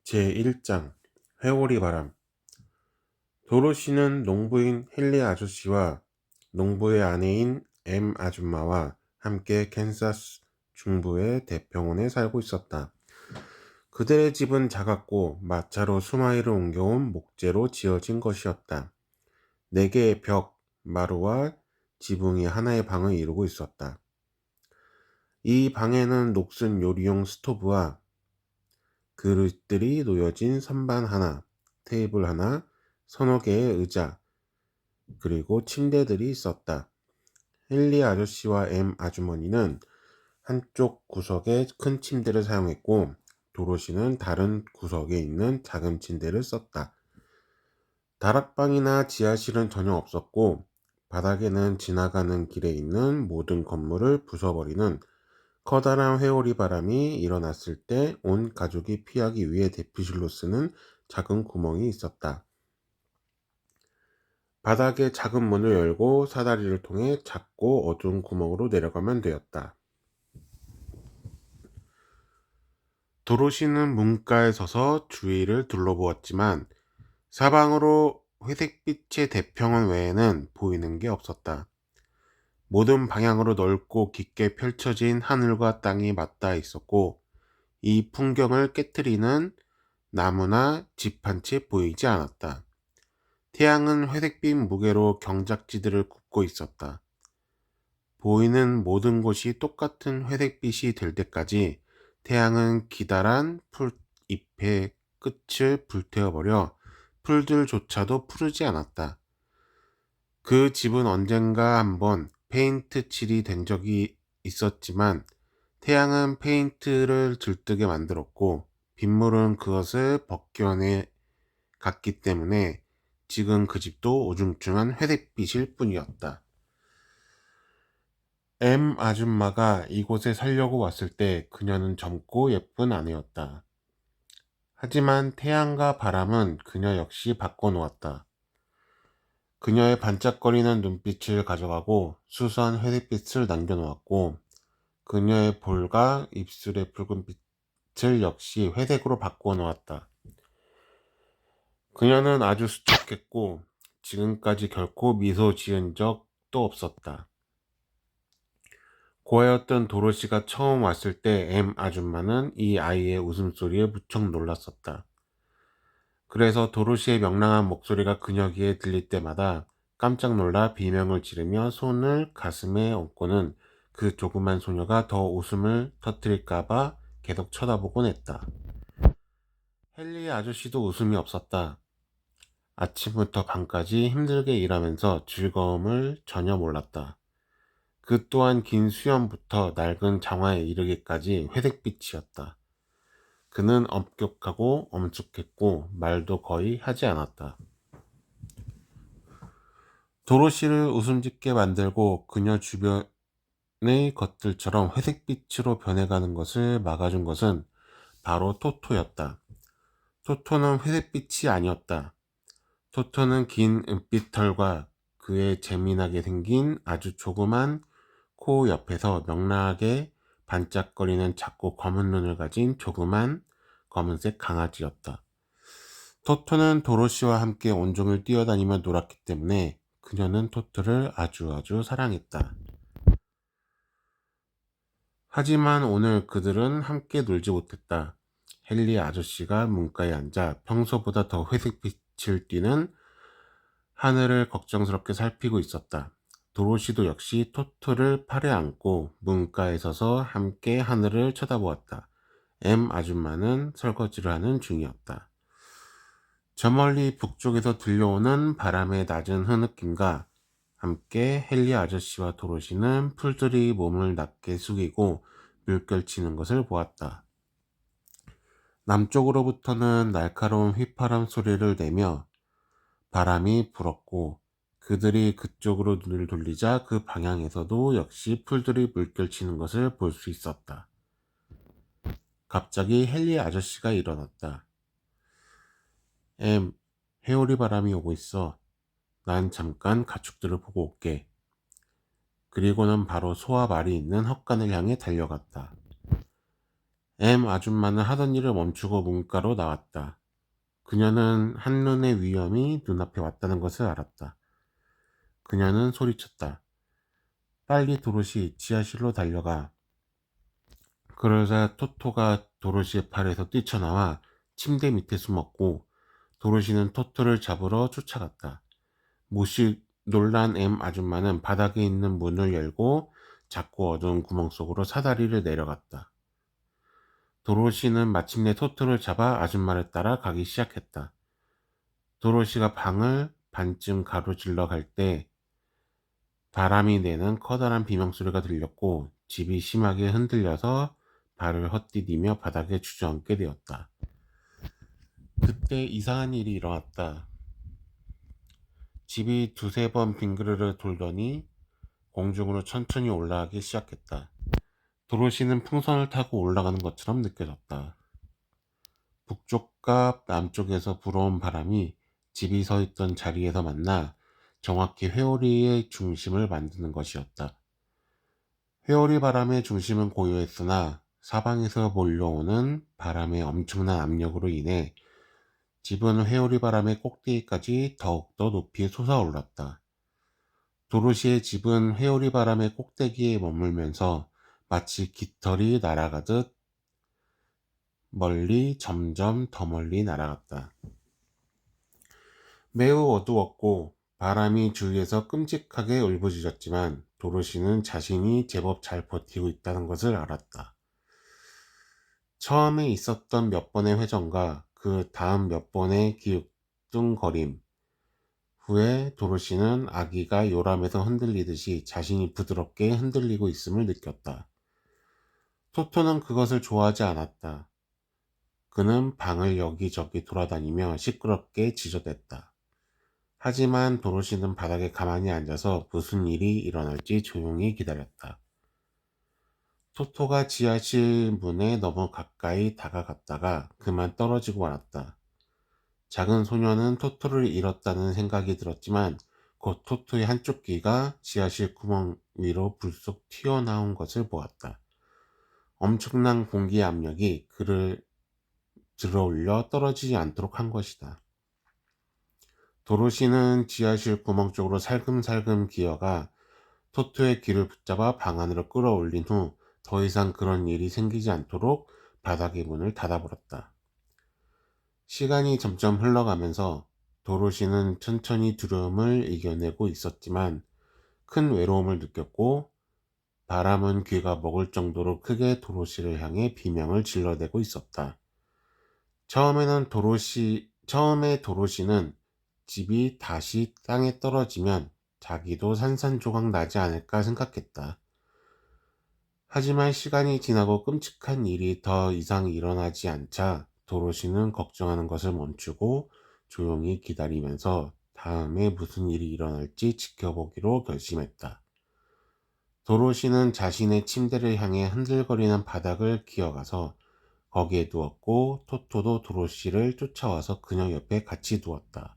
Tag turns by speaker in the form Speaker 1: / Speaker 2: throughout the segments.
Speaker 1: 제1장 회오리 바람. 도로시는 농부인 헨리 아저씨와 농부의 아내인 엠 아줌마와 함께 캔사스 중부의 대평원에 살고 있었다. 그들의 집은 작았고 마차로 수마일을 옮겨온 목재로 지어진 것이었다. 4개의 벽, 마루와 지붕이 하나의 방을 이루고 있었다. 이 방에는 녹슨 요리용 스토브와 그릇들이 놓여진 선반 하나, 테이블 하나, 서너 개의 의자, 그리고 침대들이 있었다. 헨리 아저씨와 엠 아주머니는 한쪽 구석에 큰 침대를 사용했고 도로시는 다른 구석에 있는 작은 침대를 썼다. 다락방이나 지하실은 전혀 없었고 바닥에는 지나가는 길에 있는 모든 건물을 부숴버리는 커다란 회오리 바람이 일어났을 때 온 가족이 피하기 위해 대피실로 쓰는 작은 구멍이 있었다. 바닥에 작은 문을 열고 사다리를 통해 작고 어두운 구멍으로 내려가면 되었다. 도로시는 문가에 서서 주위를 둘러보았지만 사방으로 회색빛의 대평원 외에는 보이는 게 없었다. 모든 방향으로 넓고 깊게 펼쳐진 하늘과 땅이 맞닿아 있었고 이 풍경을 깨트리는 나무나 집 한 채 보이지 않았다. 태양은 회색빛 무게로 경작지들을 굽고 있었다. 보이는 모든 곳이 똑같은 회색빛이 될 때까지 태양은 기다란 풀잎의 끝을 불태워버려 풀들조차도 푸르지 않았다. 그 집은 언젠가 한번 페인트 칠이 된 적이 있었지만 태양은 페인트를 들뜨게 만들었고 빗물은 그것을 벗겨내 갔기 때문에 지금 그 집도 우중충한 회색빛일 뿐이었다. 엠 아줌마가 이곳에 살려고 왔을 때 그녀는 젊고 예쁜 아내였다. 하지만 태양과 바람은 그녀 역시 바꿔놓았다. 그녀의 반짝거리는 눈빛을 가져가고 수수한 회색빛을 남겨놓았고 그녀의 볼과 입술의 붉은 빛을 역시 회색으로 바꾸어 놓았다. 그녀는 아주 수척했고 지금까지 결코 미소 지은 적도 없었다. 고아였던 도로시가 처음 왔을 때 엠 아줌마는 이 아이의 웃음소리에 무척 놀랐었다. 그래서 도로시의 명랑한 목소리가 그녀 귀에 들릴 때마다 깜짝 놀라 비명을 지르며 손을 가슴에 얹고는 그 조그만 소녀가 더 웃음을 터뜨릴까봐 계속 쳐다보곤 했다. 헨리 아저씨도 웃음이 없었다. 아침부터 밤까지 힘들게 일하면서 즐거움을 전혀 몰랐다. 그 또한 긴 수염부터 낡은 장화에 이르기까지 회색빛이었다. 그는 엄격하고 엄숙했고 말도 거의 하지 않았다. 도로시를 웃음짓게 만들고 그녀 주변의 것들처럼 회색빛으로 변해가는 것을 막아준 것은 바로 토토였다. 토토는 회색빛이 아니었다. 토토는 긴 은빛 털과 그의 재미나게 생긴 아주 조그만 코 옆에서 명랑하게 반짝거리는 작고 검은 눈을 가진 조그만 검은색 강아지였다. 토토는 도로시와 함께 온종일 뛰어다니며 놀았기 때문에 그녀는 토토를 아주 사랑했다. 하지만 오늘 그들은 함께 놀지 못했다. 헨리 아저씨가 문가에 앉아 평소보다 더 회색빛을 띠는 하늘을 걱정스럽게 살피고 있었다. 도로시도 역시 토토를 팔에 안고 문가에 서서 함께 하늘을 쳐다보았다. 엠 아줌마는 설거지를 하는 중이었다. 저 멀리 북쪽에서 들려오는 바람의 낮은 흐느낌과 함께 헨리 아저씨와 도로시는 풀들이 몸을 낮게 숙이고 물결치는 것을 보았다. 남쪽으로부터는 날카로운 휘파람 소리를 내며 바람이 불었고 그들이 그쪽으로 눈을 돌리자 그 방향에서도 역시 풀들이 물결치는 것을 볼 수 있었다. 갑자기 헨리 아저씨가 일어났다. 회오리 바람이 오고 있어. 난 잠깐 가축들을 보고 올게. 그리고는 바로 소와 말이 있는 헛간을 향해 달려갔다. M 아줌마는 하던 일을 멈추고 문가로 나왔다. 그녀는 한눈에 위험이 눈앞에 왔다는 것을 알았다. 그녀는 소리쳤다. 빨리 도로시 지하실로 달려가. 그러자 토토가 도로시의 팔에서 뛰쳐나와 침대 밑에 숨었고 도로시는 토토를 잡으러 쫓아갔다. 몹시 놀란 M 아줌마는 바닥에 있는 문을 열고 작고 어두운 구멍 속으로 사다리를 내려갔다. 도로시는 마침내 토토를 잡아 아줌마를 따라 가기 시작했다. 도로시가 방을 반쯤 가로질러 갈 때 바람이 내는 커다란 비명소리가 들렸고 집이 심하게 흔들려서 발을 헛디디며 바닥에 주저앉게 되었다. 그때 이상한 일이 일어났다. 집이 두세 번 빙그르르 돌더니 공중으로 천천히 올라가기 시작했다. 도로시는 풍선을 타고 올라가는 것처럼 느껴졌다. 북쪽과 남쪽에서 불어온 바람이 집이 서 있던 자리에서 만나 정확히 회오리의 중심을 만드는 것이었다. 회오리 바람의 중심은 고요했으나 사방에서 몰려오는 바람의 엄청난 압력으로 인해 집은 회오리 바람의 꼭대기까지 더욱더 높이 솟아올랐다. 도로시의 집은 회오리 바람의 꼭대기에 머물면서 마치 깃털이 날아가듯 멀리 점점 더 멀리 날아갔다. 매우 어두웠고 바람이 주위에서 끔찍하게 울부짖었지만 도로시는 자신이 제법 잘 버티고 있다는 것을 알았다. 처음에 있었던 몇 번의 회전과 그 다음 몇 번의 기웃뚱거림 후에 도로시는 아기가 요람에서 흔들리듯이 자신이 부드럽게 흔들리고 있음을 느꼈다. 토토는 그것을 좋아하지 않았다. 그는 방을 여기저기 돌아다니며 시끄럽게 지저댔다. 하지만 도로시는 바닥에 가만히 앉아서 무슨 일이 일어날지 조용히 기다렸다. 토토가 지하실 문에 너무 가까이 다가갔다가 그만 떨어지고 말았다. 작은 소녀는 토토를 잃었다는 생각이 들었지만 곧 토토의 한쪽 귀가 지하실 구멍 위로 불쑥 튀어나온 것을 보았다. 엄청난 공기 압력이 그를 들어올려 떨어지지 않도록 한 것이다. 도로시는 지하실 구멍 쪽으로 살금살금 기어가 토토의 귀를 붙잡아 방 안으로 끌어올린 후 더 이상 그런 일이 생기지 않도록 바닥의 문을 닫아버렸다. 시간이 점점 흘러가면서 도로시는 천천히 두려움을 이겨내고 있었지만 큰 외로움을 느꼈고 바람은 귀가 먹을 정도로 크게 도로시를 향해 비명을 질러대고 있었다. 처음에 도로시는 집이 다시 땅에 떨어지면 자기도 산산조각 나지 않을까 생각했다. 하지만 시간이 지나고 끔찍한 일이 더 이상 일어나지 않자 도로시는 걱정하는 것을 멈추고 조용히 기다리면서 다음에 무슨 일이 일어날지 지켜보기로 결심했다. 도로시는 자신의 침대를 향해 흔들거리는 바닥을 기어가서 거기에 누웠고 토토도 도로시를 쫓아와서 그녀 옆에 같이 누웠다.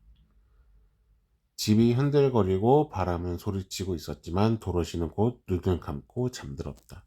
Speaker 1: 집이 흔들거리고 바람은 소리치고 있었지만 도로시는 곧 눈을 감고 잠들었다.